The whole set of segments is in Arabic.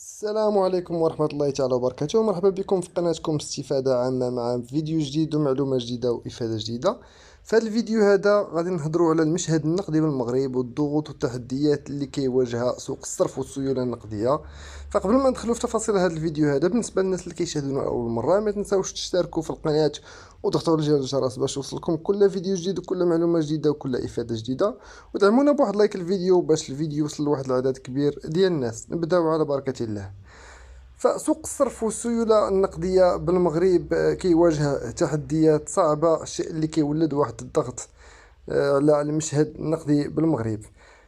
السلام عليكم ورحمة الله تعالى وبركاته. مرحبا بكم في قناتكم استفادة عامة مع فيديو جديد ومعلومة جديدة وإفادة جديدة. في هذا الفيديو هذا غادي نهضروا على المشهد النقدي بالمغرب والضغوط والتحديات اللي كيواجهها سوق الصرف والسيولة النقدية. فقبل ما ندخلوا في تفاصيل هذا الفيديو هذا، بالنسبة للناس اللي كيشاهدونا أول مرة، ما تنساوش تشتركوا في القناة وتضغطوا على جرس الجرس باش يوصلكم كل فيديو جديد وكل معلومة جديدة وكل إفادة جديدة، ودعمونا بواحد لايك الفيديو باش الفيديو يوصل لواحد العدد كبير ديال الناس. نبداو على بركة الله. فسوق الصرف والسيولة النقدية بالمغرب كيواجه تحديات صعبة، الشيء اللي كيولد واحد الضغط على المشهد النقدي بالمغرب.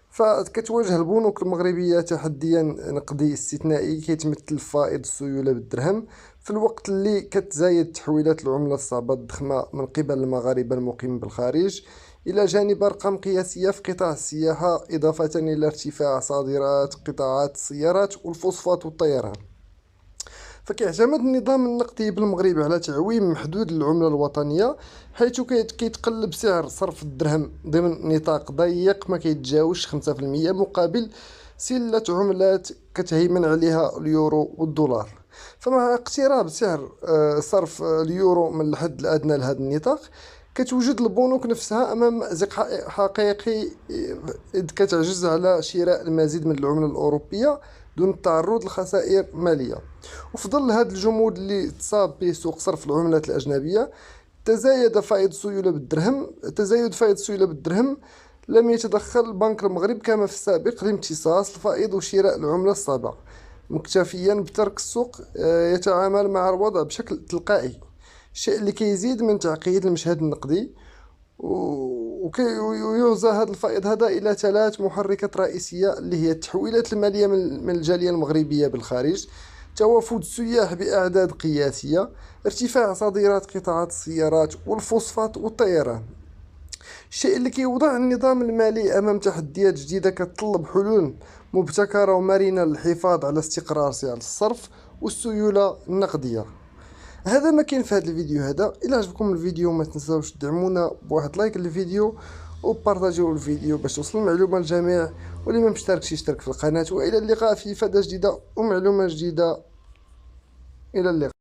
فكتواجه البنوك المغربية تحديا نقدي استثنائي كيتمثل فائض السيولة بالدرهم، في الوقت اللي كتزايد تحويلات العملة الصعبة الضخمة من قبل المغاربة المقيمين بالخارج، إلى جانب أرقام قياسية في قطاع السياحة، إضافة إلى ارتفاع صادرات قطاعات السيارات والفوسفات والطيران. فكيعتمد النظام النقدي بالمغرب على تعويم محدود للعملة الوطنية، حيث كيتقلب سعر صرف الدرهم ضمن نطاق ضيق ما كيتجاوزش 5%، مقابل سلة عملات كتهيمن عليها اليورو والدولار. فمع اقتراب سعر صرف اليورو من الحد الأدنى لهذا النطاق، كتوجد البنوك نفسها أمام مأزق حقيقي، إذ كتعجز على شراء المزيد من العملة الأوروبية دون التعرض لخسائر مالية. وفي ظل هذا الجمود اللي تصاب به سوق صرف العملات الأجنبية، تزايد فائض السيولة بالدرهم، لم يتدخل البنك المغرب كما في السابق لامتصاص الفائض وشراء العملة الصعبة، مكتفيا بترك السوق يتعامل مع الوضع بشكل تلقائي، الشيء اللي كيزيد من تعقيد المشهد النقدي. ويوزع هذا الفائض هذا إلى ثلاث محركات رئيسية، اللي هي التحويلات المالية من الجالية المغربية بالخارج، توافد السياح بأعداد قياسية، ارتفاع صادرات قطاعات السيارات والفوسفات والطيران، الشيء اللي كيوضع النظام المالي أمام تحديات جديدة كتطلب حلول مبتكرة ومرنة للحفاظ على استقرار سعر الصرف والسيولة النقدية. هذا ما كاين في هذا الفيديو هذا. الى عجبكم الفيديو ما تنساوش تدعمونا بواحد لايك للفيديو وبارطاجيو الفيديو باش توصل المعلومه للجميع، واللي ما مشتركش يشترك في القناه. والى اللقاء في افاده جديده ومعلومه جديده. الى اللقاء.